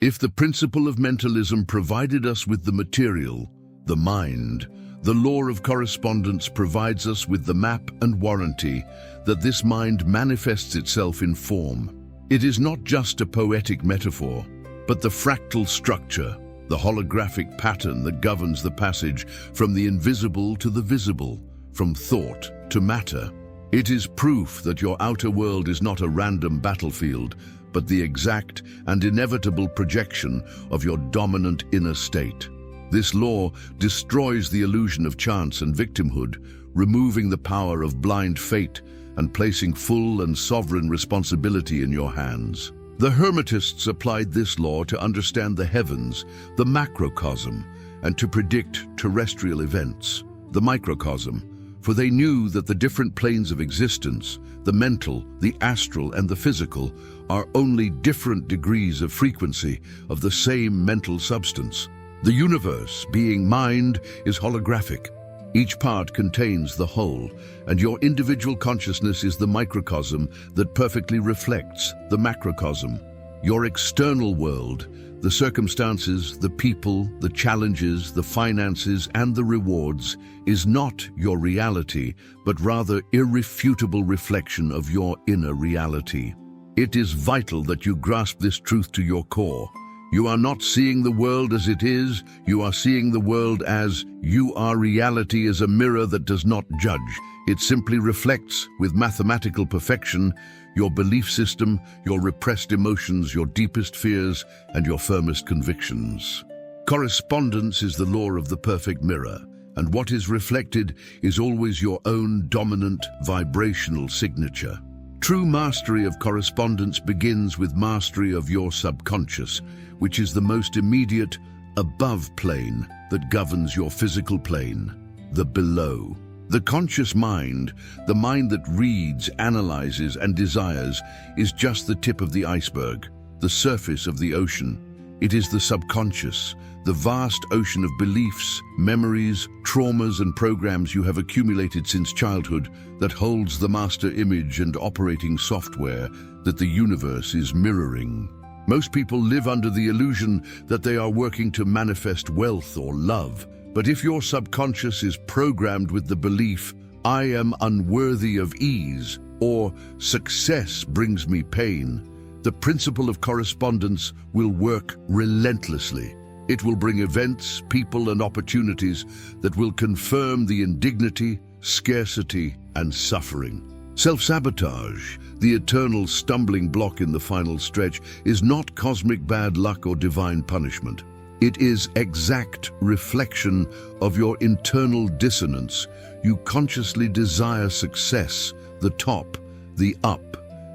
If the principle of mentalism provided us with the material, the mind, the law of correspondence provides us with the map and warranty that this mind manifests itself in form. It is not just a poetic metaphor, but the fractal structure, the holographic pattern that governs the passage from the invisible to the visible, from thought to matter. It is proof that your outer world is not a random battlefield, but the exact and inevitable projection of your dominant inner state. This law destroys the illusion of chance and victimhood, removing the power of blind fate and placing full and sovereign responsibility in your hands. The Hermetists applied this law to understand the heavens, the macrocosm, and to predict terrestrial events, the microcosm, for they knew that the different planes of existence, the mental, the astral, and the physical, are only different degrees of frequency of the same mental substance. The universe, being mind, is holographic. Each part contains the whole, and your individual consciousness is the microcosm that perfectly reflects the macrocosm. Your external world, the circumstances, the people, the challenges, the finances, and the rewards, is not your reality, but rather irrefutable reflection of your inner reality. It is vital that you grasp this truth to your core. You are not seeing the world as it is, you are seeing the world as you are. Reality is a mirror that does not judge. It simply reflects, with mathematical perfection, your belief system, your repressed emotions, your deepest fears, and your firmest convictions. Correspondence is the law of the perfect mirror, and what is reflected is always your own dominant vibrational signature. True mastery of correspondence begins with mastery of your subconscious, which is the most immediate, above plane that governs your physical plane, the below. The conscious mind, the mind that reads, analyzes, and desires, is just the tip of the iceberg, the surface of the ocean. It is the subconscious, the vast ocean of beliefs, memories, traumas, and programs you have accumulated since childhood that holds the master image and operating software that the universe is mirroring. Most people live under the illusion that they are working to manifest wealth or love. But if your subconscious is programmed with the belief, I am unworthy of ease, or success brings me pain, the principle of correspondence will work relentlessly. It will bring events, people, and opportunities that will confirm the indignity, scarcity, and suffering. Self-sabotage, the eternal stumbling block in the final stretch, is not cosmic bad luck or divine punishment. It is exact reflection of your internal dissonance. You consciously desire success, the top, the up,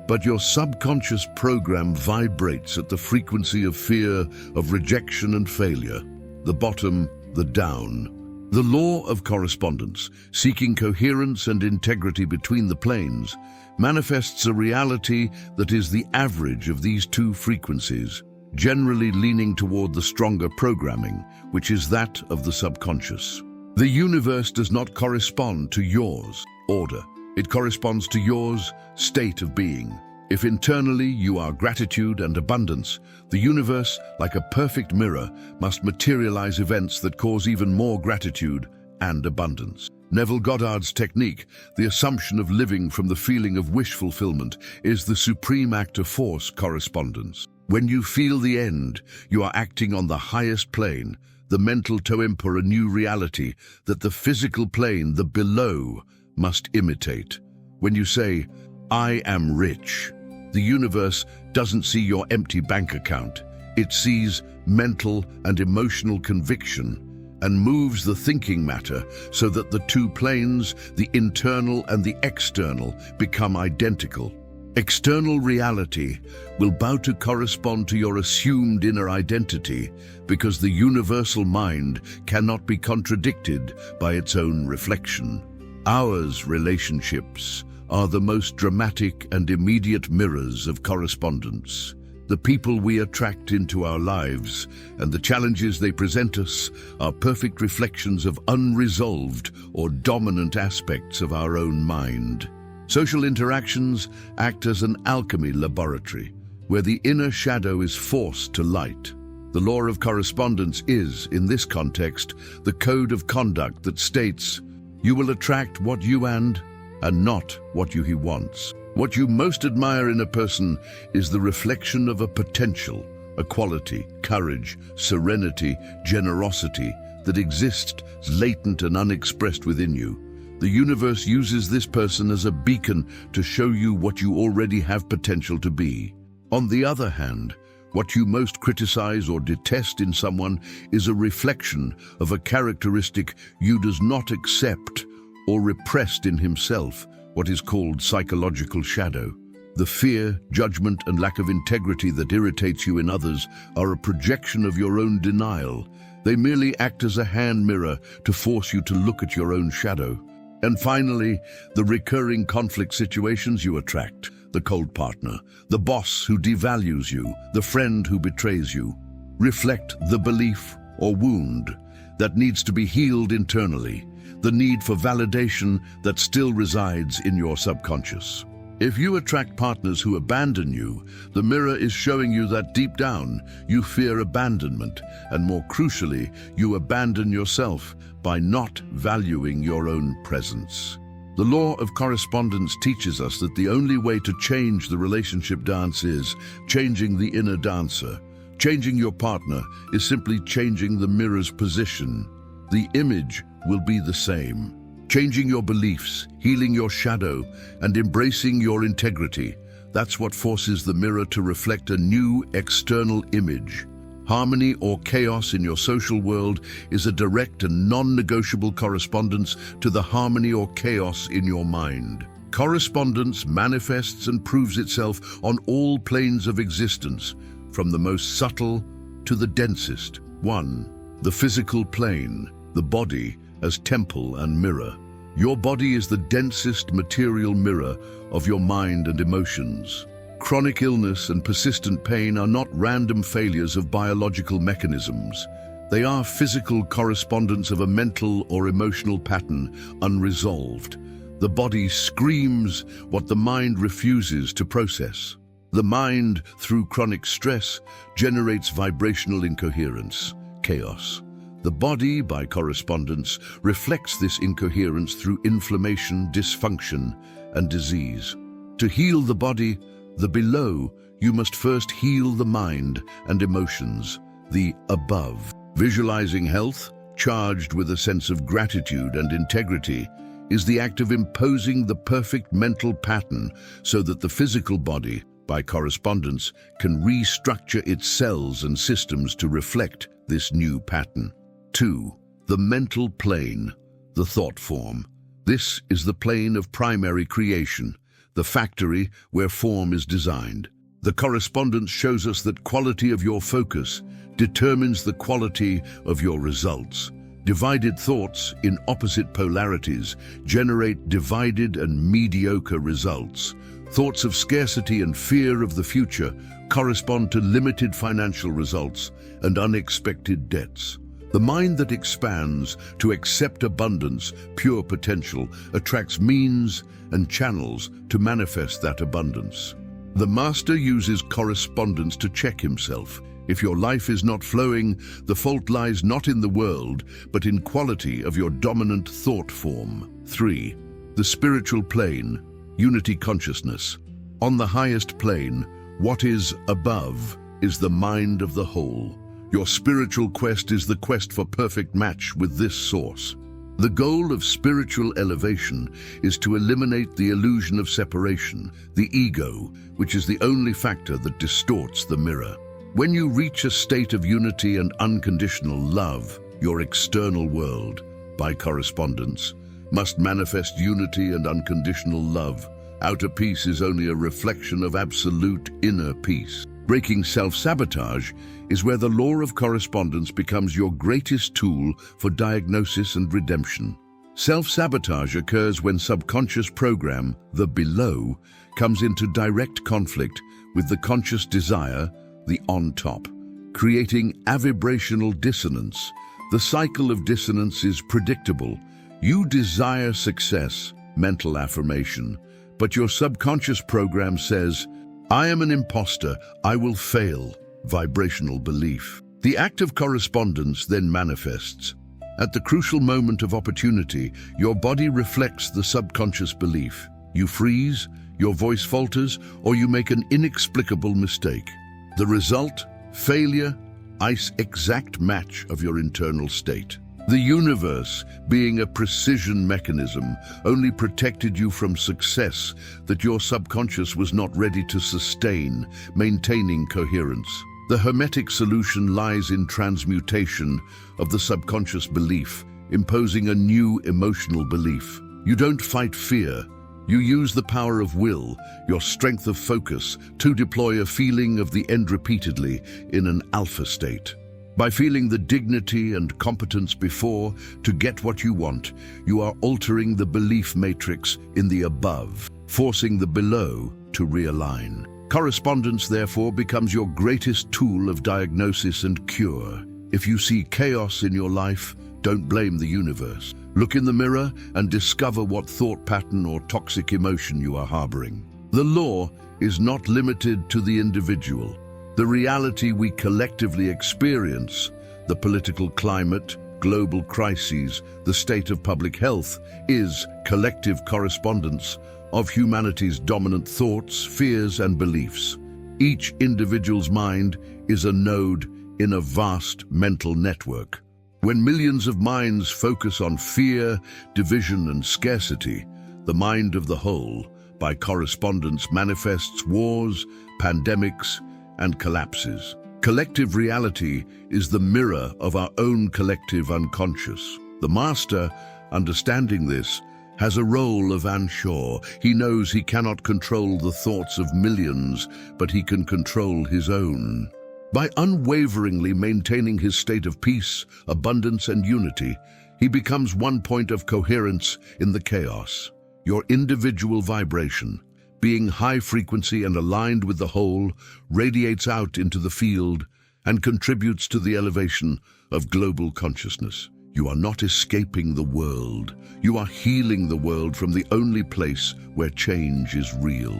but your subconscious program vibrates at the frequency of fear, of rejection and failure, the bottom, the down. The law of correspondence, seeking coherence and integrity between the planes, manifests a reality that is the average of these two frequencies, generally leaning toward the stronger programming, which is that of the subconscious. The universe does not correspond to yours order. It corresponds to yours state of being. If internally you are gratitude and abundance, the universe, like a perfect mirror, must materialize events that cause even more gratitude and abundance. Neville Goddard's technique, the assumption of living from the feeling of wish fulfillment, is the supreme act of force correspondence. When you feel the end, you are acting on the highest plane, the mental toem for a new reality that the physical plane, the below, must imitate. When you say, I am rich, the universe doesn't see your empty bank account. It sees mental and emotional conviction and moves the thinking matter so that the two planes, the internal and the external, become identical. External reality will bow to correspond to your assumed inner identity because the universal mind cannot be contradicted by its own reflection. Ours relationships are the most dramatic and immediate mirrors of correspondence. The people we attract into our lives and the challenges they present us are perfect reflections of unresolved or dominant aspects of our own mind. Social interactions act as an alchemy laboratory, where the inner shadow is forced to light. The law of correspondence is, in this context, the code of conduct that states, you will attract what you and not what he wants. What you most admire in a person is the reflection of a potential, a quality, courage, serenity, generosity that exists latent and unexpressed within you. The universe uses this person as a beacon to show you what you already have potential to be. On the other hand, what you most criticize or detest in someone is a reflection of a characteristic you does not accept or repressed in himself, what is called psychological shadow. The fear, judgment, and lack of integrity that irritates you in others are a projection of your own denial. They merely act as a hand mirror to force you to look at your own shadow. And finally, the recurring conflict situations you attract. The cold partner, the boss who devalues you, the friend who betrays you, reflect the belief or wound that needs to be healed internally, the need for validation that still resides in your subconscious. If you attract partners who abandon you, the mirror is showing you that deep down you fear abandonment, and more crucially, you abandon yourself by not valuing your own presence. The law of correspondence teaches us that the only way to change the relationship dance is changing the inner dancer. Changing your partner is simply changing the mirror's position. The image will be the same. Changing your beliefs, healing your shadow, and embracing your integrity, that's what forces the mirror to reflect a new external image. Harmony or chaos in your social world is a direct and non-negotiable correspondence to the harmony or chaos in your mind. Correspondence manifests and proves itself on all planes of existence, from the most subtle to the densest. 1. The physical plane, the body as temple and mirror. Your body is the densest material mirror of your mind and emotions. Chronic illness and persistent pain are not random failures of biological mechanisms. They are physical correspondence of a mental or emotional pattern, unresolved. The body screams what the mind refuses to process. The mind, through chronic stress, generates vibrational incoherence, chaos. The body, by correspondence, reflects this incoherence through inflammation, dysfunction, and disease. To heal the body, the below, you must first heal the mind and emotions, the above. Visualizing health, charged with a sense of gratitude and integrity, is the act of imposing the perfect mental pattern so that the physical body, by correspondence, can restructure its cells and systems to reflect this new pattern. 2. The mental plane, the thought form. This is the plane of primary creation, the factory where form is designed. The correspondence shows us that quality of your focus determines the quality of your results. Divided thoughts in opposite polarities generate divided and mediocre results. Thoughts of scarcity and fear of the future correspond to limited financial results and unexpected debts. The mind that expands to accept abundance, pure potential, attracts means and channels to manifest that abundance. The master uses correspondence to check himself. If your life is not flowing, the fault lies not in the world, but in quality of your dominant thought form. 3. The spiritual plane, unity consciousness. On the highest plane, what is above is the mind of the whole. Your spiritual quest is the quest for perfect match with this source. The goal of spiritual elevation is to eliminate the illusion of separation, the ego, which is the only factor that distorts the mirror. When you reach a state of unity and unconditional love, your external world, by correspondence, must manifest unity and unconditional love. Outer peace is only a reflection of absolute inner peace. Breaking self-sabotage is where the law of correspondence becomes your greatest tool for diagnosis and redemption. Self-sabotage occurs when subconscious program, the below, comes into direct conflict with the conscious desire, the on top, creating avibrational dissonance. The cycle of dissonance is predictable. You desire success, mental affirmation, but your subconscious program says, I am an imposter, I will fail, vibrational belief. The act of correspondence then manifests. At the crucial moment of opportunity, your body reflects the subconscious belief. You freeze, your voice falters, or you make an inexplicable mistake. The result? Failure, exact match of your internal state. The universe, being a precision mechanism, only protected you from success that your subconscious was not ready to sustain, maintaining coherence. The Hermetic solution lies in transmutation of the subconscious belief, imposing a new emotional belief. You don't fight fear. You use the power of will, your strength of focus, to deploy a feeling of the end repeatedly in an alpha state. By feeling the dignity and competence before to get what you want, you are altering the belief matrix in the above, forcing the below to realign. Correspondence, therefore, becomes your greatest tool of diagnosis and cure. If you see chaos in your life, don't blame the universe. Look in the mirror and discover what thought pattern or toxic emotion you are harboring. The law is not limited to the individual. The reality we collectively experience, the political climate, global crises, the state of public health, is collective correspondence of humanity's dominant thoughts, fears, and beliefs. Each individual's mind is a node in a vast mental network. When millions of minds focus on fear, division, and scarcity, the mind of the whole, by correspondence, manifests wars, pandemics, and collapses. Collective reality is the mirror of our own collective unconscious. The master, understanding this, has a role of answer. He knows he cannot control the thoughts of millions, but he can control his own. By unwaveringly maintaining his state of peace, abundance, and unity, he becomes one point of coherence in the chaos. Your individual vibration, being high frequency and aligned with the whole, radiates out into the field and contributes to the elevation of global consciousness. You are not escaping the world. You are healing the world from the only place where change is real,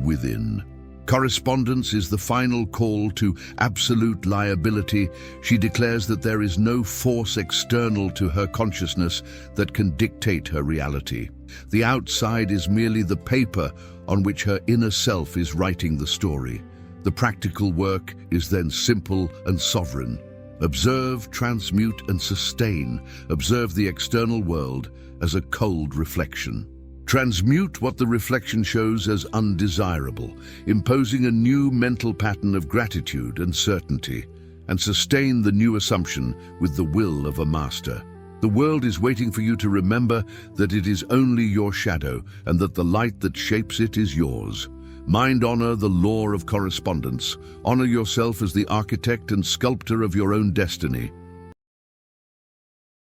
within. Correspondence is the final call to absolute liability. She declares that there is no force external to her consciousness that can dictate her reality. The outside is merely the paper on which her inner self is writing the story. The practical work is then simple and sovereign. Observe, transmute, and sustain. Observe the external world as a cold reflection. Transmute what the reflection shows as undesirable, imposing a new mental pattern of gratitude and certainty, and sustain the new assumption with the will of a master. The world is waiting for you to remember that it is only your shadow and that the light that shapes it is yours. Mind honor the law of correspondence. Honor yourself as the architect and sculptor of your own destiny.